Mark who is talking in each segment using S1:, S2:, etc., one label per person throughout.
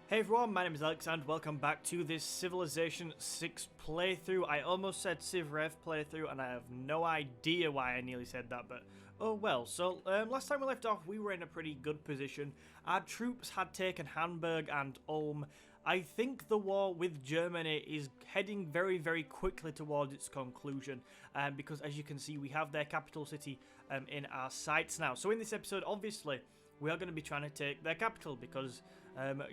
S1: Hey everyone, my name is Alex and welcome back to this Civilization 6 playthrough. I almost said Civ Rev playthrough and I have no idea why I nearly said that, but oh well. So last time we left off we were in a pretty good position. Our troops had taken Hamburg and Ulm. I think the war with Germany is heading very quickly towards its conclusion because as you can see we have their capital city in our sights now. So in this episode obviously we are going to be trying to take their capital because,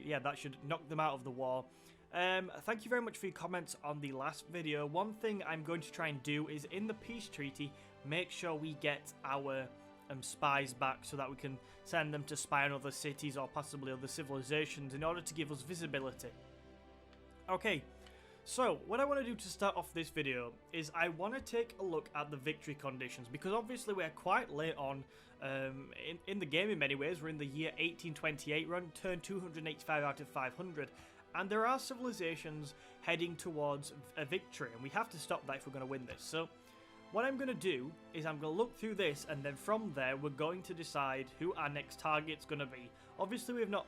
S1: yeah, that should knock them out of the war. Thank you very much for your comments on the last video. One thing I'm going to try and do is in the peace treaty, make sure we get our spies back so that we can send them to spy on other cities or possibly other civilizations in order to give us visibility. Okay. So, what I want to do to start off this video is I want to take a look at the victory conditions because obviously we're quite late on in the game in many ways. We're in the year 1828, we're on turn 285 out of 500 and there are civilizations heading towards a victory and we have to stop that if we're going to win this. So, what I'm going to do is I'm going to look through this and then from there we're going to decide who our next target's going to be. Obviously we have not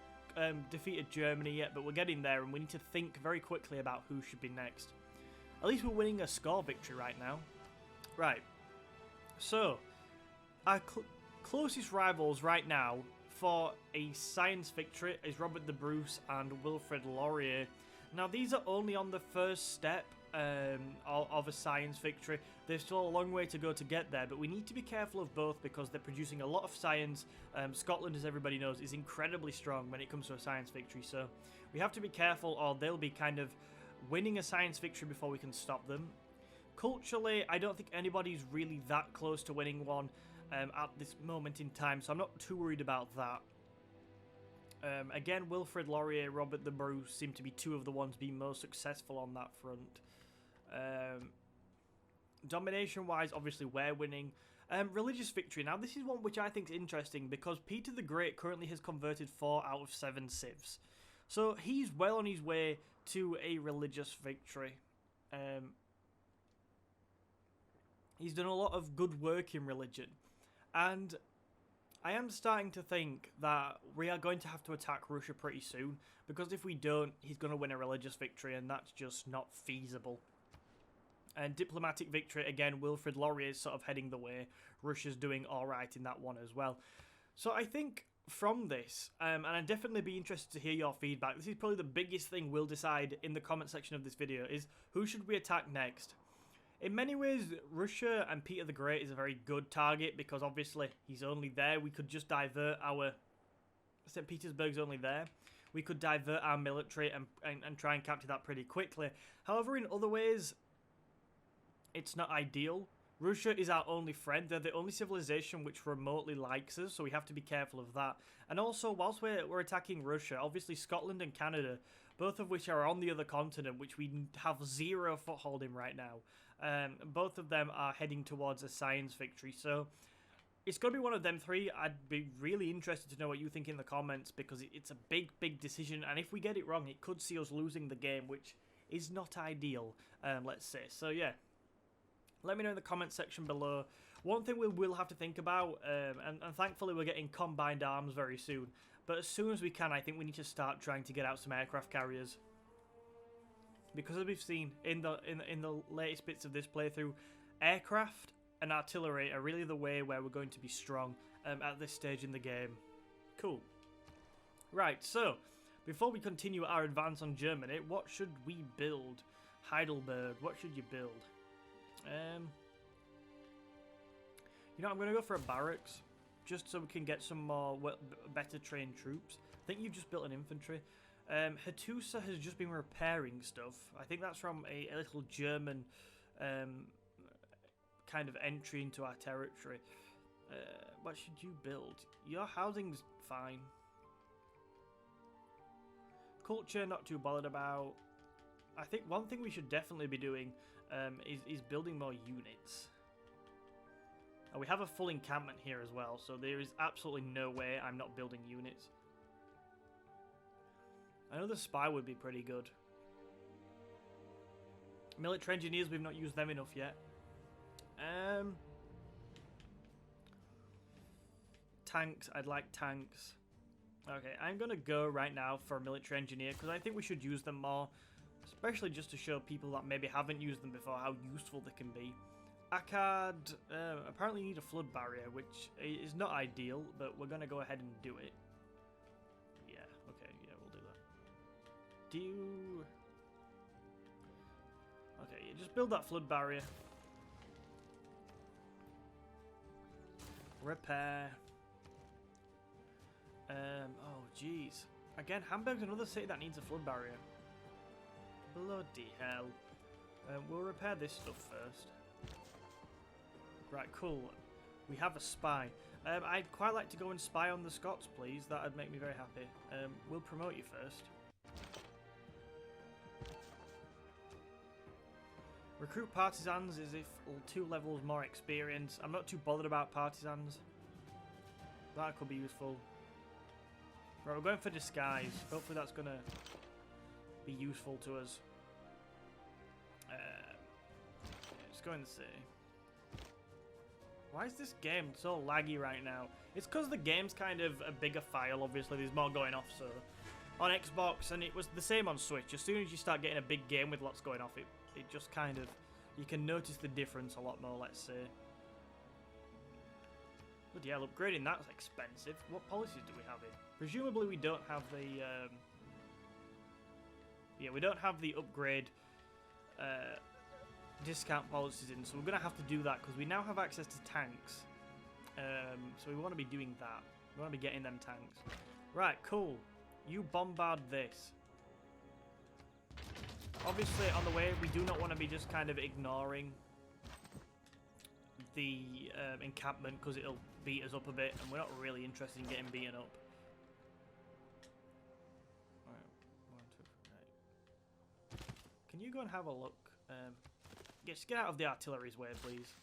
S1: defeated Germany yet, but we're getting there and we need to think very quickly about who should be next. At least we're winning a score victory right now. Right, so our closest rivals right now for a science victory is Robert the Bruce and Wilfrid Laurier. Now these are only on the first step of a science victory. There's still a long way to go to get there, but we need to be careful of both because they're producing a lot of science. Scotland, as everybody knows, is incredibly strong when it comes to a science victory, so we have to be careful or they'll be kind of winning a science victory before we can stop them. Culturally, I don't think anybody's really that close to winning one at this moment in time, so I'm not too worried about that. Again, Wilfrid Laurier, Robert the Bruce seem to be two of the ones being most successful on that front. Domination-wise, obviously we're winning. Religious victory. Now, this is one which I think is interesting because Peter the Great currently has converted 4 out of 7 civs. So he's well on his way to a religious victory. He's done a lot of good work in religion. And I am starting to think that we are going to have to attack Russia pretty soon, because if we don't, he's going to win a religious victory, and that's just not feasible. And diplomatic victory, again, Wilfrid Laurier is sort of heading the way. Russia's doing alright in that one as well. So I think from this, and I'd definitely be interested to hear your feedback, this is probably the biggest thing we'll decide in the comment section of this video, is who should we attack next? In many ways, Russia and Peter the Great is a very good target because obviously he's only there. We could just divert our... St. Petersburg's only there. We could divert our military and try and capture that pretty quickly. However, in other ways, it's not ideal. Russia is our only friend. They're the only civilization which remotely likes us, so we have to be careful of that. And also, whilst we're attacking Russia, obviously Scotland and Canada, both of which are on the other continent, which we have 0 foothold in right now, both of them are heading towards a science victory. So it's going to be one of them three. I'd be really interested to know what you think in the comments because it's a big decision. And if we get it wrong, it could see us losing the game, which is not ideal, let's say. So yeah. Let me know in the comment section below. One thing we will have to think about, and thankfully we're getting combined arms very soon, but as soon as we can, I think we need to start trying to get out some aircraft carriers. Because as we've seen in the latest bits of this playthrough, aircraft and artillery are really the way where we're going to be strong at this stage in the game. Cool. Right, so, before we continue our advance on Germany, what should we build? Heidelberg, what should you build? You know, I'm going to go for a barracks, just so we can get some more better trained troops. I think you've just built an infantry. Hattusa has just been repairing stuff. I think that's from a little German kind of entry into our territory. What should you build? Your housing's fine. Culture, not too bothered about. I think one thing we should definitely be doing is building more units. And we have a full encampment here as well, so there is absolutely no way I'm not building units. I know the spy would be pretty good. Military engineers, we've not used them enough yet. Tanks, I'd like tanks. Okay, I'm gonna go right now for a military engineer because I think we should use them more, especially just to show people that maybe haven't used them before how useful they can be. Akkad apparently need a flood barrier, which is not ideal, but we're gonna go ahead and do it. Yeah, okay, yeah, we'll do that. Do you... Okay, yeah, just build that flood barrier. Repair. Oh jeez. Again, Hamburg's another city that needs a flood barrier. Bloody hell. We'll repair this stuff first. Right, cool. We have a spy. I'd quite like to go and spy on the Scots, please. That'd make me very happy. We'll promote you first. Recruit partisans is if 2 levels more experience. I'm not too bothered about partisans. That could be useful. Right, we're going for disguise. Hopefully that's going to be useful to us. Let's go and see. Why is this game so laggy right now? It's because the game's kind of a bigger file, obviously. There's more going off, so... On Xbox, and it was the same on Switch. As soon as you start getting a big game with lots going off, it just kind of... You can notice the difference a lot more, let's say. Bloody hell, upgrading that's expensive. What policies do we have in? Presumably we don't have the... Yeah, we don't have the upgrade discount policies in, so we're going to have to do that, because we now have access to tanks. So we want to be doing that. We want to be getting them tanks. Right, cool. You bombard this. Obviously, on the way, we do not want to be just kind of ignoring the encampment, because it'll beat us up a bit, and we're not really interested in getting beaten up. Right. Can you go and have a look? Just get out of the artillery's way, please.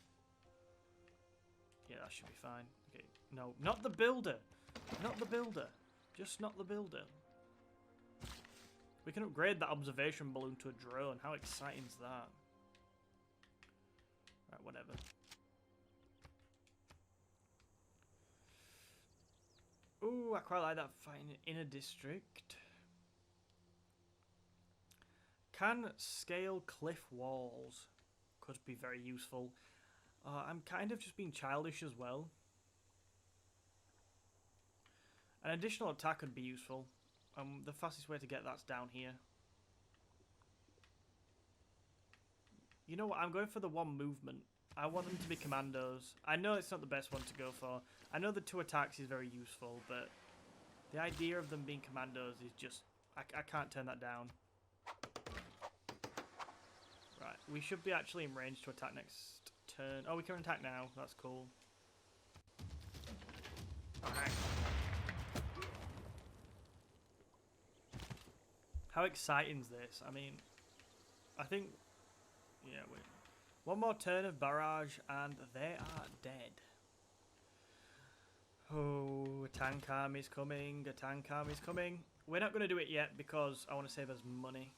S1: Yeah, that should be fine. Okay, no, not the builder. Not the builder. Just not the builder. We can upgrade that observation balloon to a drone. How exciting is that? Right, whatever. Ooh, I quite like that fighting in a district. Can scale cliff walls. Could be very useful. I'm kind of just being childish as well. An additional attack would be useful. The fastest way to get that's down here. You know what? I'm going for the 1 movement. I want them to be commandos. I know it's not the best one to go for. I know the 2 attacks is very useful, but the idea of them being commandos is just... I can't turn that down. Right, we should be actually in range to attack next turn. Oh, we can attack now. That's cool. Alright. How exciting is this? I mean, I think... Yeah, wait. 1 more turn of barrage and they are dead. Oh, a tank army's coming. A tank army's coming. We're not going to do it yet because I want to save us money.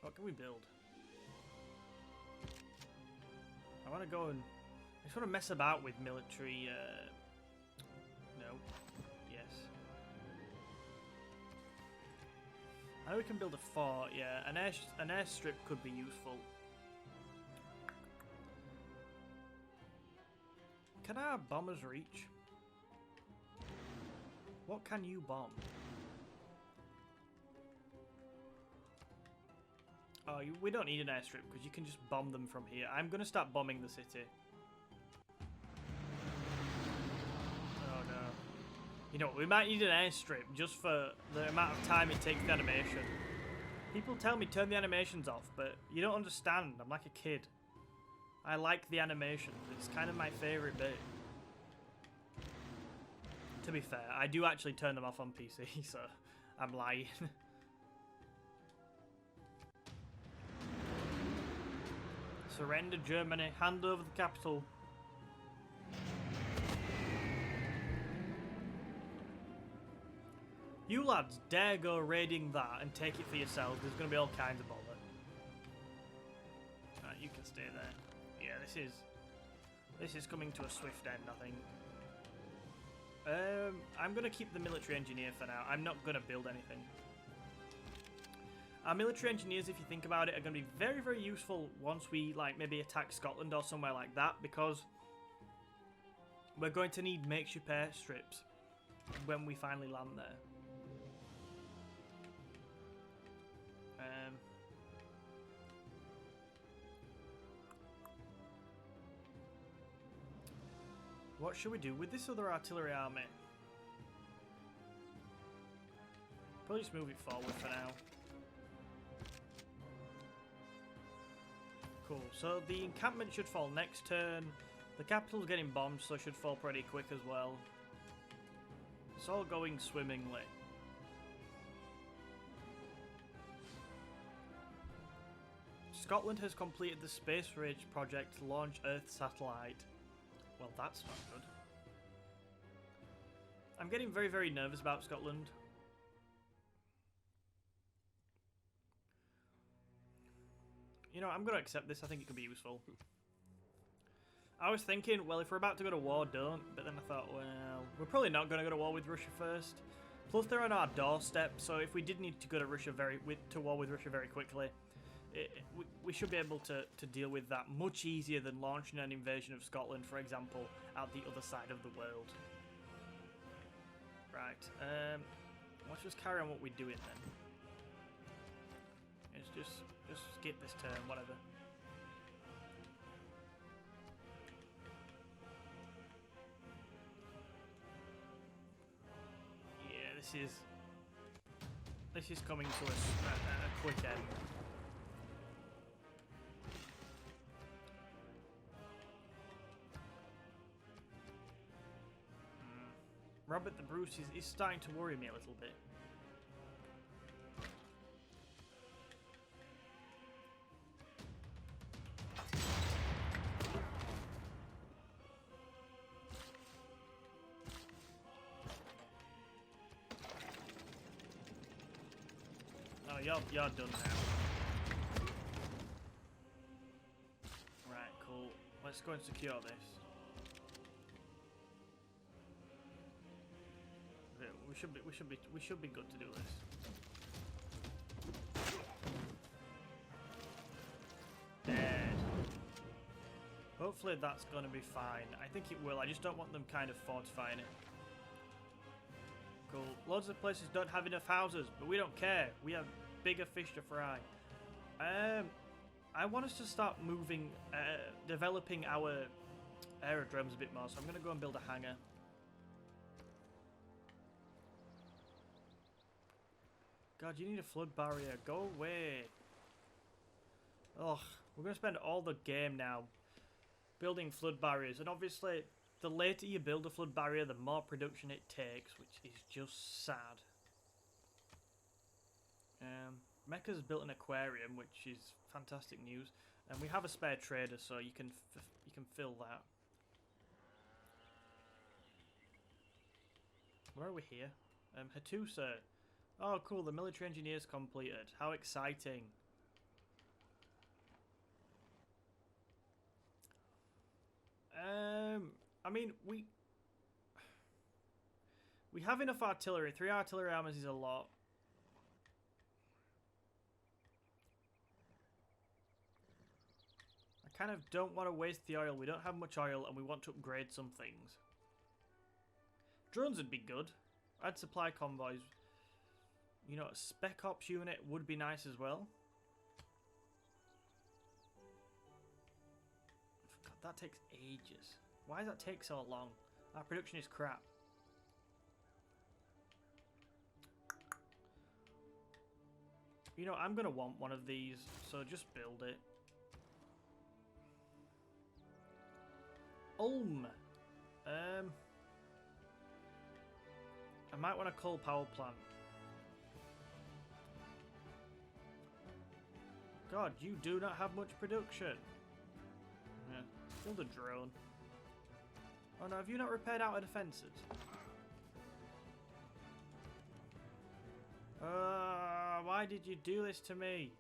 S1: What can we build? I want to go and... I just want to mess about with military... No. Yes. I know we can build a fort, yeah. An airstrip could be useful. Can our bombers reach? What can you bomb? Oh, we don't need an airstrip because you can just bomb them from here. I'm going to start bombing the city. Oh no. You know what, we might need an airstrip just for the amount of time it takes the animation. People tell me turn the animations off, but you don't understand. I'm like a kid. I like the animations. It's kind of my favourite bit. To be fair, I do actually turn them off on PC, so I'm lying. Surrender Germany. Hand over the capital. You lads dare go raiding that and take it for yourselves. There's going to be all kinds of bother. Right, you can stay there. Yeah, this is coming to a swift end, I think. I'm going to keep the military engineer for now. I'm not going to build anything. Our military engineers, if you think about it, are going to be very, very useful once we, like, maybe attack Scotland or somewhere like that, because we're going to need makeshift airstrips when we finally land there. What should we do with this other artillery army? Probably just move it forward for now. Cool, so the encampment should fall next turn. The capital's getting bombed, so it should fall pretty quick as well. It's all going swimmingly. Scotland has completed the Space Ridge project to launch Earth satellite. Well, that's not good. I'm getting very, very nervous about Scotland. You know, I'm going to accept this. I think it could be useful. I was thinking, well, if we're about to go to war, don't. But then I thought, well, we're probably not going to go to war with Russia first. Plus, they're on our doorstep, so if we did need to go to Russia to war with Russia very quickly, we should be able to deal with that much easier than launching an invasion of Scotland, for example, out the other side of the world. Right, let's just carry on what we're doing then. Let's just skip this turn, whatever. Yeah, this is coming to a quick end. Robert the Bruce is starting to worry me a little bit. Oh, you're done now. Right, cool. Let's go and secure this. We should be good to do this. Dead. Hopefully that's gonna be fine. I think it will. I just don't want them kind of fortifying it. Cool. Loads of places don't have enough houses, but we don't care. We have bigger fish to fry. I want us to start moving, developing our aerodromes a bit more. So I'm gonna go and build a hangar. God, you need a flood barrier. Go away. Ugh, we're going to spend all the game now building flood barriers. And obviously, the later you build a flood barrier, the more production it takes, which is just sad. Mecca's built an aquarium, which is fantastic news. And we have a spare trader, so you can fill that. Where are we here? Hattusa. Oh, cool. The military engineer's completed. How exciting. I mean, we have enough artillery. 3 artillery armors is a lot. I kind of don't want to waste the oil. We don't have much oil, and we want to upgrade some things. Drones would be good. I'd supply convoys. You know, a spec ops unit would be nice as well. God, that takes ages. Why does that take so long? Our production is crap. You know, I'm going to want one of these, so just build it. Ulm. I might want a coal power plant. God, you do not have much production. Yeah, build a drone. Oh no, have you not repaired outer defences? Why did you do this to me?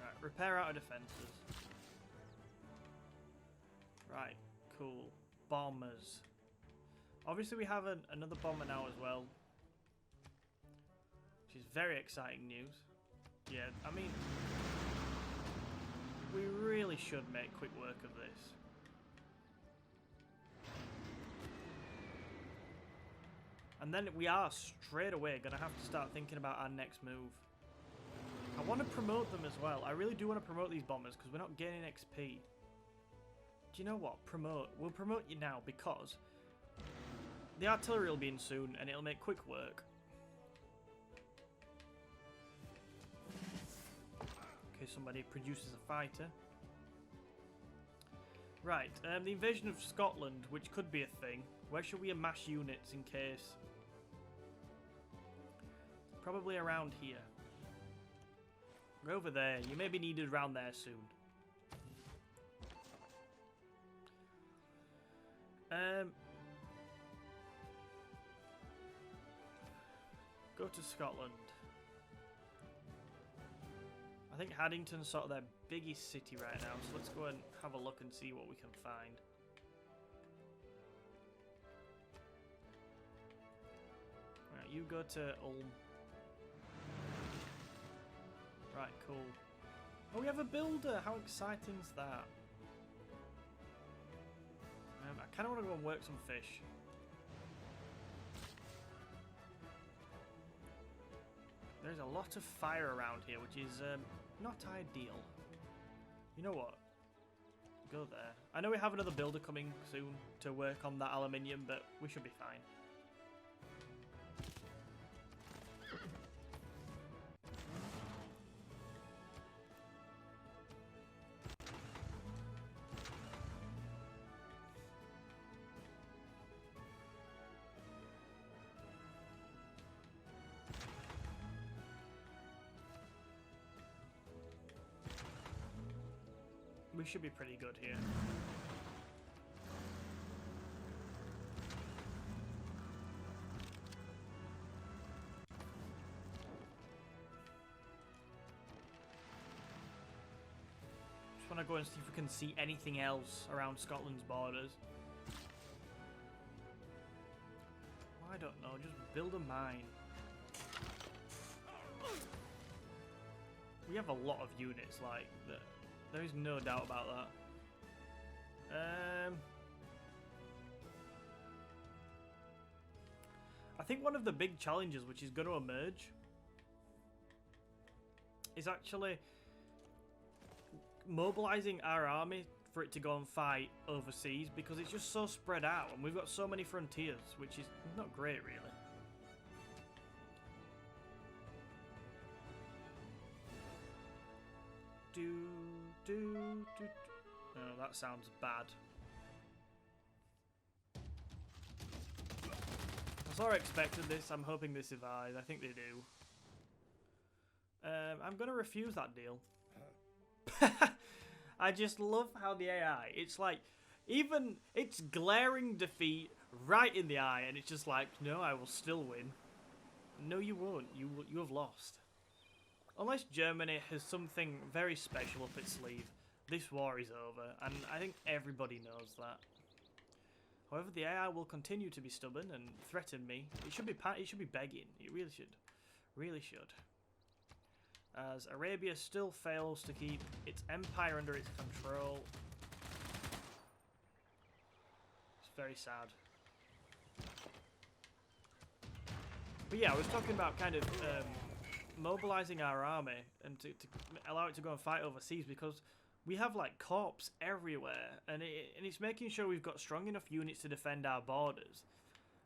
S1: Right, repair outer defences. Right, cool. Bombers. Obviously we have another bomber now as well. Which is very exciting news. Yeah, I mean, we really should make quick work of this. And then we are straight away going to have to start thinking about our next move. I want to promote them as well. I really do want to promote these bombers because we're not gaining XP. Do you know what? Promote. We'll promote you now because the artillery will be in soon and it'll make quick work. Okay, somebody produces a fighter. Right, the invasion of Scotland, which could be a thing. Where should we amass units in case? Probably around here. Go over there. You may be needed around there soon. Go to Scotland. I think Haddington's sort of their biggest city right now, so let's go and have a look and see what we can find. Right, you go to Ulm. Right, cool. Oh, we have a builder! How exciting is that? I kind of want to go and work some fish. There's a lot of fire around here, which is not ideal. You know what? Go there. I know we have another builder coming soon to work on that aluminium, but we should be fine. We should be pretty good here. Just want to go and see if we can see anything else around Scotland's borders. I don't know, just build a mine. We have a lot of units like that. There is no doubt about that. I think one of the big challenges which is going to emerge is actually mobilizing our army for it to go and fight overseas, because it's just so spread out and we've got so many frontiers, which is not great really. No, that sounds bad. I sort of expected this. I'm hoping they survive. I think they do. I'm going to refuse that deal. I just love how the AI, it's like, even it's glaring defeat right in the eye, and it's just like, no, I will still win. No, you won't. You have lost. Unless Germany has something very special up its sleeve, this war is over, and I think everybody knows that. However, the AI will continue to be stubborn and threaten me. It should be begging. It really should. Really should. As Arabia still fails to keep its empire under its control. It's very sad. But yeah, I was talking about kind of mobilizing our army and to allow it to go and fight overseas, because we have like corps everywhere, and it's making sure we've got strong enough units to defend our borders,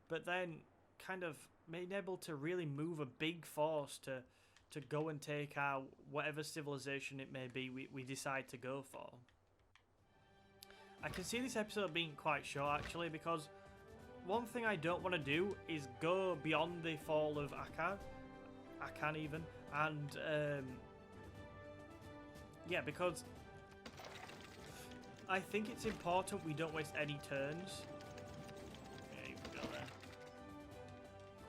S1: but then kind of being able to really move a big force to go and take out whatever civilization it may be we decide to go for. I can see this episode being quite short actually, because one thing I don't want to do is go beyond the fall of Akan even, and yeah, because I think it's important we don't waste any turns. Yeah, you can go there.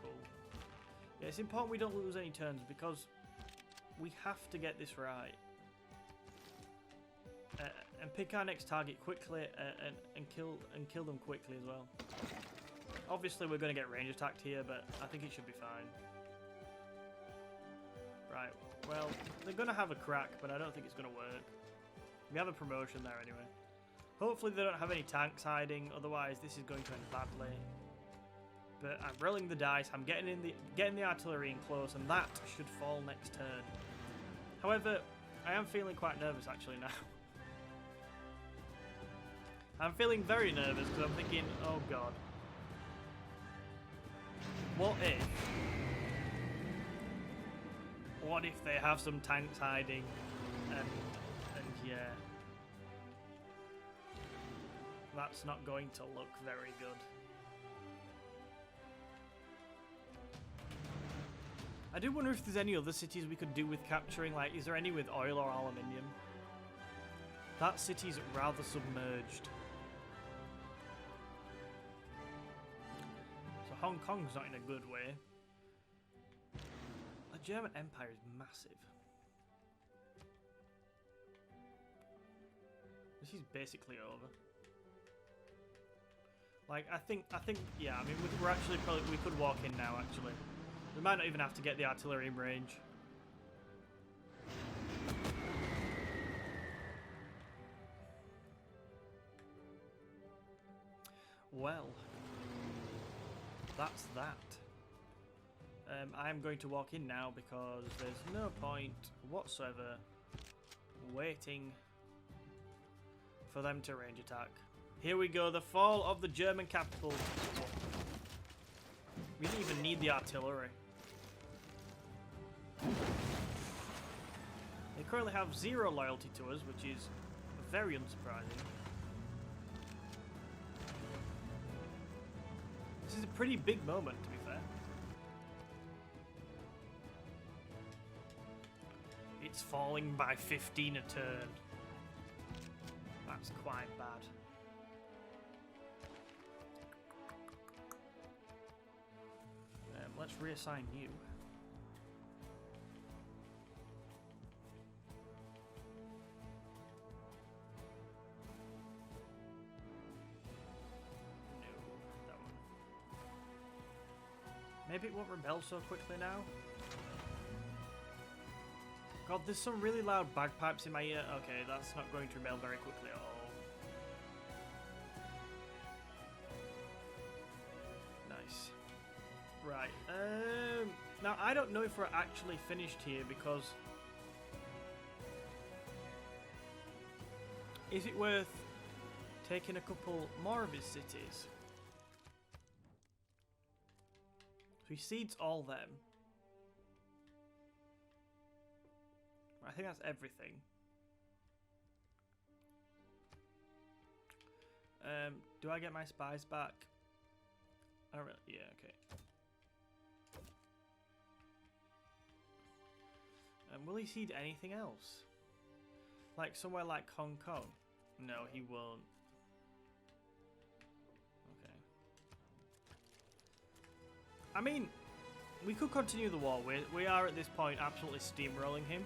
S1: Cool. Yeah, it's important we don't lose any turns, because we have to get this right. And pick our next target quickly and kill them quickly as well. Obviously we're going to get range attacked here, but I think it should be fine. Right, well, they're going to have a crack, but I don't think it's going to work. We have a promotion there anyway. Hopefully they don't have any tanks hiding, otherwise this is going to end badly. But I'm rolling the dice, I'm getting the artillery in close, and that should fall next turn. However, I am feeling quite nervous actually now. I'm feeling very nervous because I'm thinking, oh god. What if they have some tanks hiding and yeah. That's not going to look very good. I do wonder if there's any other cities we could do with capturing, like is there any with oil or aluminium? That city's rather submerged. So Hong Kong's not in a good way. The German Empire is massive. This is basically over. Like, I think, yeah, I mean, we're actually probably, we could walk in now, actually. We might not even have to get the artillery in range. Well, that's that. I'm going to walk in now because there's no point whatsoever waiting for them to range attack. Here we go, the fall of the German capital. We didn't even need the artillery. They currently have 0 loyalty to us, which is very unsurprising. This is a pretty big moment, to be fair. It's falling by 15 a turn. That's quite bad. Let's reassign you. No, that one. Maybe it won't rebel so quickly now. God, there's some really loud bagpipes in my ear. Okay, that's not going to rebel very quickly at all. Nice. Right, now I don't know if we're actually finished here because is it worth taking a couple more of his cities? So he cedes all them. I think that's everything. Do I get my spies back? I don't really, yeah, okay. Will he cede anything else? Like somewhere like Hong Kong? No, he won't. Okay. I mean, we could continue the war. We are at this point absolutely steamrolling him.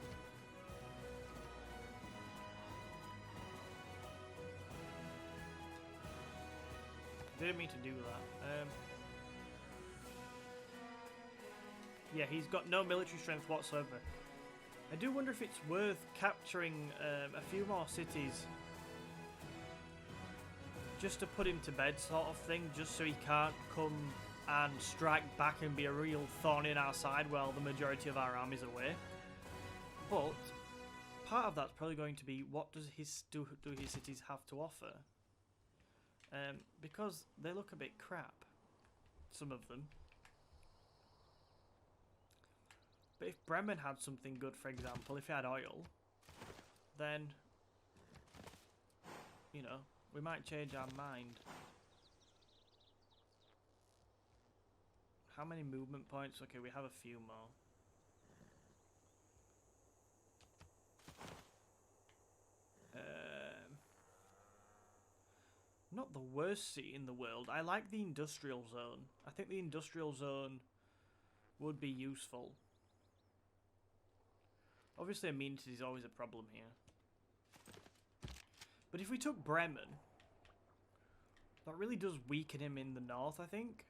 S1: Didn't mean to do that. Yeah, he's got no military strength whatsoever. I do wonder if it's worth capturing a few more cities just to put him to bed sort of thing, just so he can't come and strike back and be a real thorn in our side while the majority of our army's away. But part of that's probably going to be what does do his cities have to offer? Because they look a bit crap, some of them. But if Bremen had something good, for example, if he had oil, then, you know, we might change our mind. How many movement points? Okay, we have a few more. Not the worst city in the world. I like the industrial zone. I think the industrial zone would be useful. Obviously, amenity is always a problem here. But if we took Bremen, that really does weaken him in the north, I think.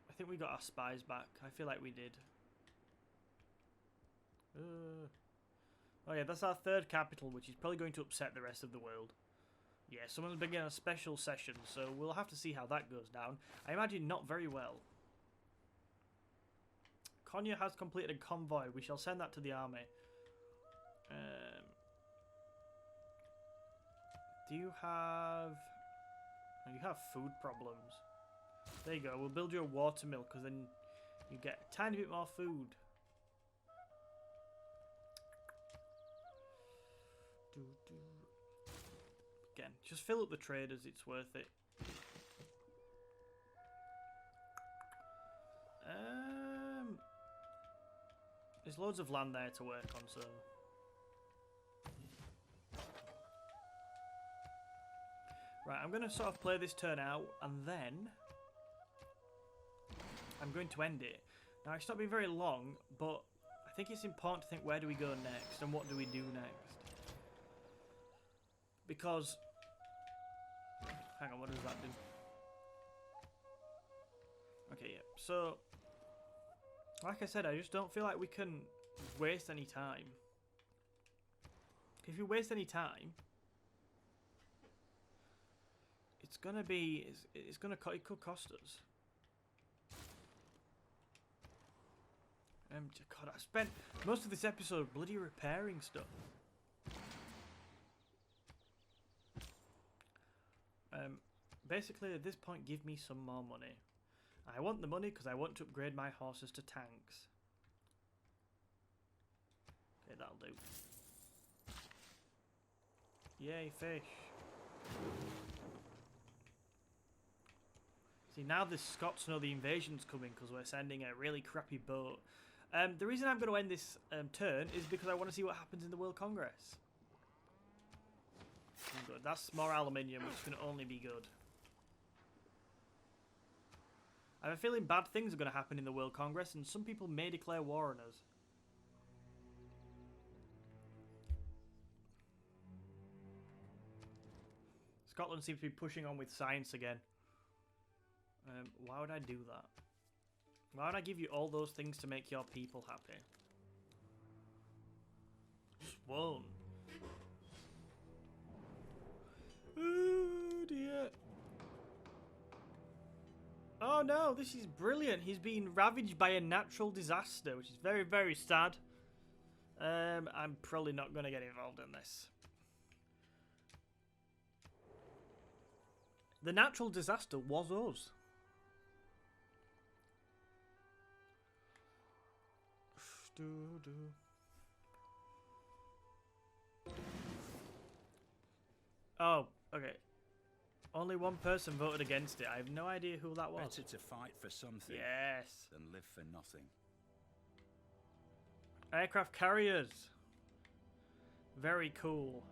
S1: I think we got our spies back. I feel like we did. Oh yeah, that's our third capital, which is probably going to upset the rest of the world. Yeah, someone's beginning a special session, so we'll have to see how that goes down. I imagine not very well. Konya has completed a convoy. We shall send that to the army. Do you have... You have food problems. There you go. We'll build you a water mill, because then you get a tiny bit more food. Again, just fill up the traders. It's worth it. There's loads of land there to work on, so... Right, I'm going to sort of play this turn out, and then... I'm going to end it. Now, it's not been very long, but I think it's important to think, where do we go next, and what do we do next? Because... Hang on, what does that do? Okay, yeah, so... Like I said, I just don't feel like we can waste any time. If we waste any time, it's gonna be, it could cost us. God, I spent most of this episode bloody repairing stuff. Basically, at this point, give me some more money. I want the money because I want to upgrade my horses to tanks. Okay, that'll do. Yay, fish. See, now the Scots know the invasion's coming because we're sending a really crappy boat. The reason I'm going to end this turn is because I want to see what happens in the World Congress. Good. That's more aluminium, which can only be good. I have a feeling bad things are going to happen in the World Congress, and some people may declare war on us. Scotland seems to be pushing on with science again. Why would I do that? Why would I give you all those things to make your people happy? Just won't. Oh dear. Oh no, this is brilliant. He's been ravaged by a natural disaster, which is very, very sad. I'm probably not going to get involved in this. The natural disaster was us. Oh, okay. Only one person voted against it. I have no idea who that was.
S2: Better to fight for something
S1: yes.
S2: than live for nothing.
S1: Aircraft carriers. Very cool.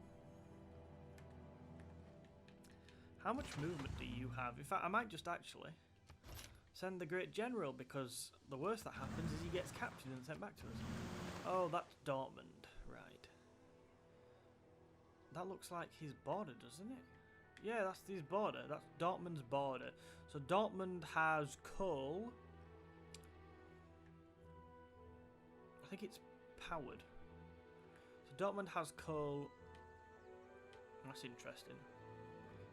S1: How much movement do you have? In fact, I might just actually send the Great General, because the worst that happens is he gets captured and sent back to us. Oh, that's Dortmund. Right. That looks like his border, doesn't it? Yeah, that's his border. That's Dortmund's border. So Dortmund has coal. I think it's powered. So Dortmund has coal. That's interesting.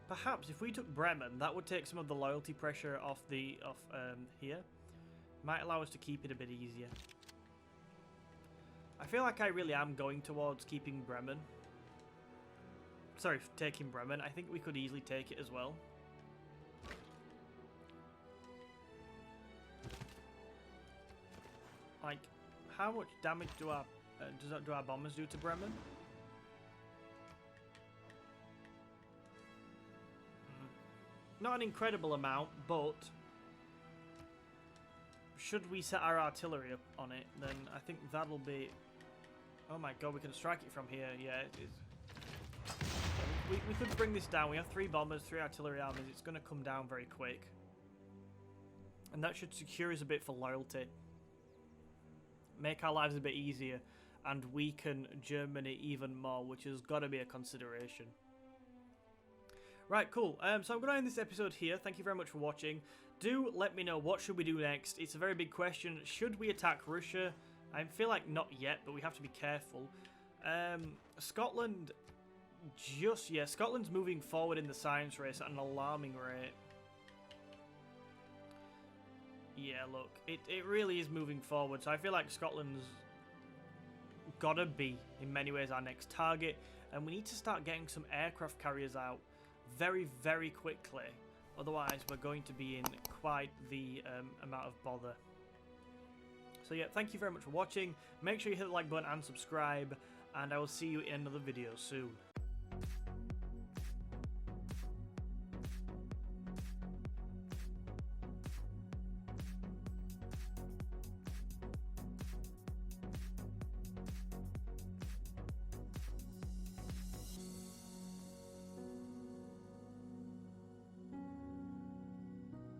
S1: Perhaps if we took Bremen, that would take some of the loyalty pressure off here. Might allow us to keep it a bit easier. I feel like I really am going towards keeping Bremen. Sorry, taking Bremen. I think we could easily take it as well. Like, how much damage do our do our bombers do to Bremen? Not an incredible amount, but should we set our artillery up on it, then I think that'll be... Oh my god, we can strike it from here. Yeah, it is. We could bring this down. We have 3 bombers, 3 artillery armies. It's going to come down very quick. And that should secure us a bit for loyalty. Make our lives a bit easier. and weaken Germany even more, which has got to be a consideration. Right, cool. So I'm going to end this episode here. Thank you very much for watching. Do let me know, what should we do next? It's a very big question. Should we attack Russia? I feel like not yet, but we have to be careful. Scotland, Scotland's moving forward in the science race at an alarming rate. Yeah, look, it really is moving forward, so I feel like Scotland's gotta be, in many ways, our next target, and we need to start getting some aircraft carriers out very, very quickly. Otherwise, we're going to be in quite the amount of bother. So yeah, thank you very much for watching. Make sure you hit the like button and subscribe, and I will see you in another video soon.